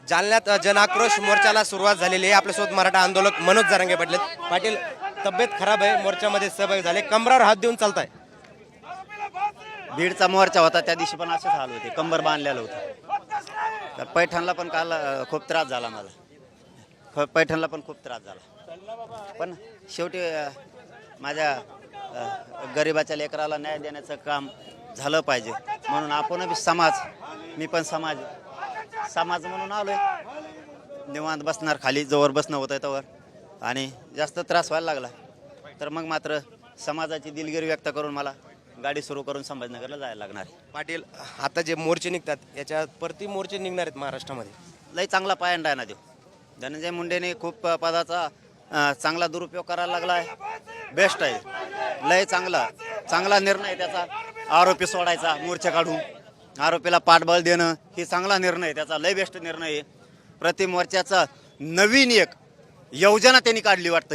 जालन्यात जनआक्रोश मोर्चाला सुरुवात झालेली आहे. आपल्यासोबत मराठा आंदोलक मनोज जरांगे पाटील तब्येत खराब आहे, मोर्चामध्ये सहभागी झाले, कमरावर हात देऊन चालताय. बीडचा मोर्चा होता त्या दिवशी पण असेच हाल होते, कंबर बांधलेलं होतं. तर पैठणला पण काल खूप त्रास झाला मला, पैठणला पण खूप त्रास झाला. पण शेवटी माझ्या गरिबाच्या लेकराला न्याय देण्याचं काम झालं पाहिजे म्हणून आपण बी मी पण समाज म्हणून आलोय. निवांत बसणार, खाली जोवर बसणं होतं तवर, आणि जास्त त्रास व्हायला लागला तर मग मात्र समाजाची दिलगिरी व्यक्त करून मला गाडी सुरू करून संभाजीनगरला जायला लागणार. पाटील, आता जे मोर्चे निघतात याच्यात परती मोर्चे निघणार आहेत महाराष्ट्रामध्ये. लई चांगला पायंडा आहे ना देव. धनंजय मुंडेने खूप पदाचा चांगला दुरुपयोग करायला लागला आहे. बेस्ट आहे, लय चांगला निर्णय त्याचा. आरोपी सोडायचा, मोर्चा काढून आरोपीला पाठबळ देणं, ही चांगला निर्णय त्याचा, लय बेस्ट निर्णय आहे. प्रतिमोर्चाचा नवीन एक योजना त्यांनी काढली वाटतं.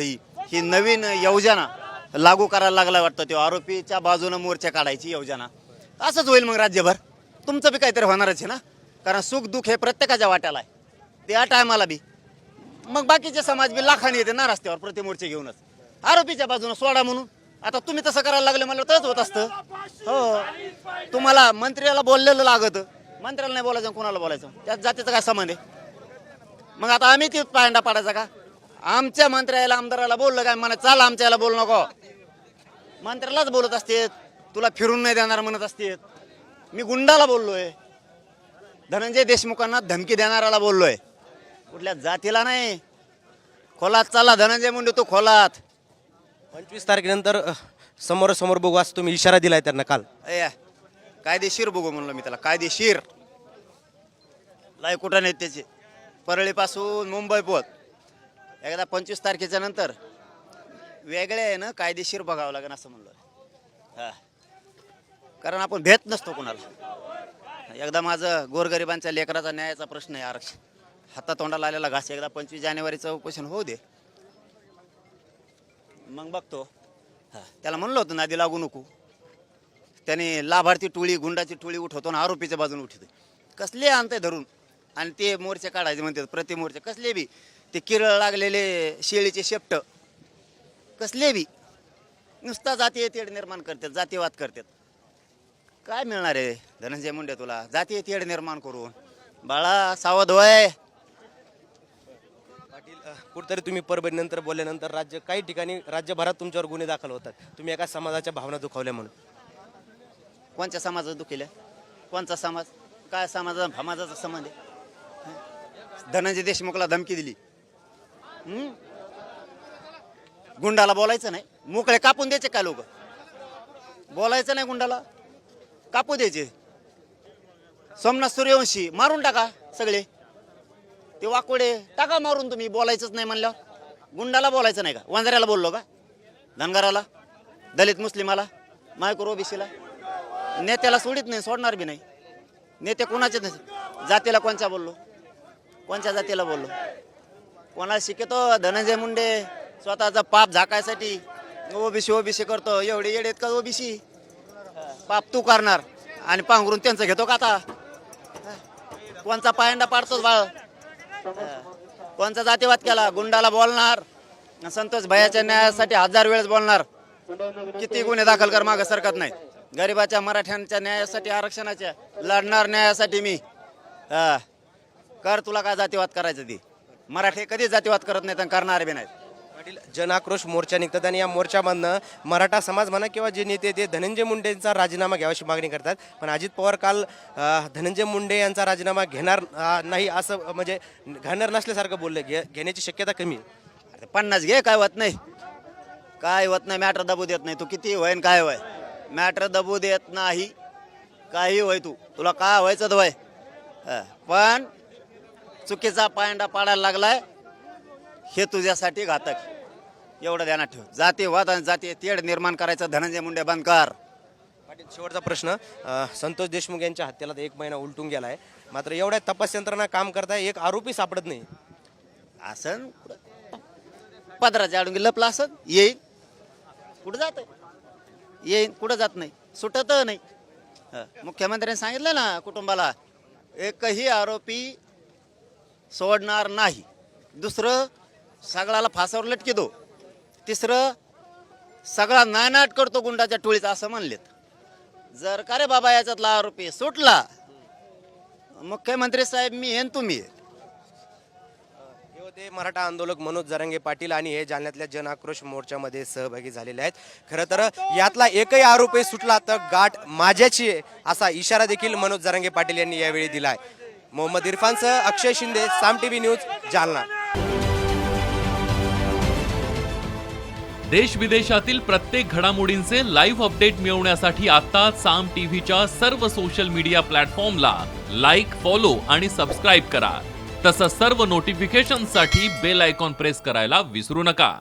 ही नवीन योजना लागू करायला लागला वाटतं. तो आरोपीच्या बाजूनं मोर्चा काढायची योजना. असंच होईल मग राज्यभर. तुमचं बी काहीतरी होणारच आहे ना, कारण सुख दुःख हे प्रत्येकाच्या वाट्याला आहे. त्या टायमाला बी मग बाकीचे समाज बी लाखाने येते ना रस्त्यावर प्रतिमोर्चे घेऊनच, आरोपीच्या बाजूनं सोडा म्हणून. आता तुम्ही तसं करायला लागले मला तरच होत असतं. हो, तुम्हाला मंत्र्याला बोललेलं लागतं, मंत्र्याला नाही बोलायचं, कुणाला बोलायचं, त्यात जातीचं काय संबंध आहे? मग आता आम्ही ती पायंडा पाडायचा का? आमच्या मंत्र्याला आमदाराला बोललं काय म्हणा, चाल आमच्या याला बोलू नको. मंत्र्यालाच बोलत असते, तुला फिरून नाही देणार म्हणत असते. मी गुंडाला बोललोय, धनंजय देशमुखांना धमकी देणाऱ्याला बोललोय, कुठल्या जातीला नाही. खोलात चालला धनंजय मुंडे, तू खोलात. 25 तारखेनंतर समोरासमोर बघू असं तुम्ही इशारा दिलाय त्यांना काल. कायदेशीर बघू म्हणलं मी त्याला, कायदेशीर. लय कुठं नाहीत त्याचे, परळीपासून मुंबई पोत. एकदा 25 तारखेच्या नंतर वेगळे आहे ना, कायदेशीर बघावं लागेल असं म्हणलं. कारण आपण भेट नसतो कुणाला. एकदा माझं गोरगरिबांच्या लेकराचा न्यायाचा प्रश्न आहे, आरक्षण हातातोंडाला आलेला घास. एकदा 25 जानेवारीचं उपोषण होऊ दे, मग बघतो. त्याला म्हणलं होतं नादी लागू नको. त्याने लाभार्थी टोळी, गुंडाची टोळी उठवतो ना, आरोपीच्या बाजूने उठवतो. कसले आणते धरून आणि ते मोर्चे काढायचे म्हणतात, प्रतिमोर्चे कसले बी. ते किरळ लागलेले शेळीचे शेपट कसले बी, नुसता जातीय तेढ निर्माण करतात, जातीवाद करतात. काय मिळणार आहे धनंजय मुंडे तुला जातीय तेढ निर्माण करून? बाळा सावध व्हय. पाटील, कुठेतरी तुम्ही परभणीनंतर बोलल्यानंतर काही ठिकाणी राज्यभरात तुमच्यावर गुन्हे दाखल होतात, तुम्ही एका समाजाच्या भावना दुखावल्या म्हणून. कोणत्या समाजात दुखिल्या? कोणचा समाज? काय समाजाचा संबंध आहे? धनंजय देशमुखला धमकी दिली, गुंडाला बोलायचं नाही, मोकळे कापून द्यायचे काय लोक? बोलायचं नाही गुंडाला, कापू द्यायचे. सोमनाथ सूर्यवंशी मारून टाका सगळे, ते वाकोडे टाका मारून. तुम्ही बोलायचंच नाही म्हणलं, गुंडाला बोलायचं नाही का? वंजाऱ्याला बोललो का? धनगराला, दलित मुस्लिमाला, मायक्रो ओबीसीला, नेत्याला सोडित नाही, सोडणार बी नाही. नेते कोणाचेच नाही. जातीला कोणच्या बोललो? कोणत्या जातीला बोललो? कोणाला शिकतो? धनंजय मुंडे स्वतःचा पाप झाकायसाठी ओबीसी करतो. एवढे येडेत का ओबीसी? पाप तू करणार आणि पांघरून त्यांचं घेतो का आता? कोणचा पायंडा पाडतोच बाळ? कोणचा जातीवाद केला? गुंडाला बोलणार, संतोष भैयाच्या न्यायासाठी 1000 वेळेस बोलणार. किती गुन्हे दाखल कर, मागं सरकत नाही. गरिबाच्या मराठ्यांच्या न्यायासाठी, आरक्षणाच्या लढणार न्यायासाठी मी. कर, तुला काय जातीवाद करायचं? ती मराठी कधी जातीवाद करत नाहीत आणि करणार बी नाहीत. पाटील, जनआक्रोश मोर्चा निघतात आणि या मोर्चामधनं मराठा समाज म्हणा किंवा जे नेते ते धनंजय मुंडेंचा राजीनामा घ्यावाची मागणी करतात. पण अजित पवार काल धनंजय मुंडे यांचा राजीनामा घेणार नाही असं, म्हणजे घेणार नसल्यासारखं बोलले. घेण्याची शक्यता कमी आहे. 50 घे, काय होत नाही, काय होत नाही. मॅटर दबू देत नाही. तू किती होय काय होय, मॅटर दबू देत नाही. काही होय, तुला काय व्हायचं तर होय. पण चुकीचा पायंडा पाडायला लागलाय हे तुझ्यासाठी घातक. एवढं ध्यानात ठेव. जातीवाद आणि जातीय तेढ निर्माण करायचं धनंजय मुंडे बंद कर. पाटील, शेवटचा प्रश्न. संतोष देशमुख यांच्या हत्येला 1 महिना उलटून गेला आहे, मात्र एवढ्या तपास यंत्रणा काम करताय, एक आरोपी सापडत नाही. असं पदराच्या आडून लपला असं येईल, कुठं जात येईन, कुठं जात नाही, सुटत नाही. मुख्यमंत्र्यांनी सांगितलं ना कुटुंबाला, एकही आरोपी सोडणार नाही. दुसरं सगळ्याला फासावर लटकी दो. तिसरं सगळा नायनाट करतो गुंडाच्या टोळीचा असं म्हणलेत. जर का रे बाबा याच्यातला आरोपी सुटला, मुख्यमंत्री साहेब मी आहे तुम्ही आहे. हे होते मराठा आंदोलक मनोज जरांगे पाटील आणि हे जालन्यातल्या जन आक्रोश मोर्चामध्ये सहभागी झालेले आहेत. खरं तर यातला एकही आरोपी सुटला तर गाठ माझ्याची आहे असा इशारा देखील मनोज जरांगे पाटील यांनी यावेळी दिलाय. मोहम्मद इरफानसह अक्षय शिंदे, साम टीव्ही न्यूज, जालना. देश विदेशातील प्रत्येक घडामोडींचे लाईव्ह अपडेट मिळवण्यासाठी आता साम टीव्हीच्या सर्व सोशल मीडिया प्लॅटफॉर्मला लाईक, फॉलो आणि सबस्क्राईब करा. तसंच सर्व नोटिफिकेशनसाठी बेल आयकॉन प्रेस करायला विसरू नका.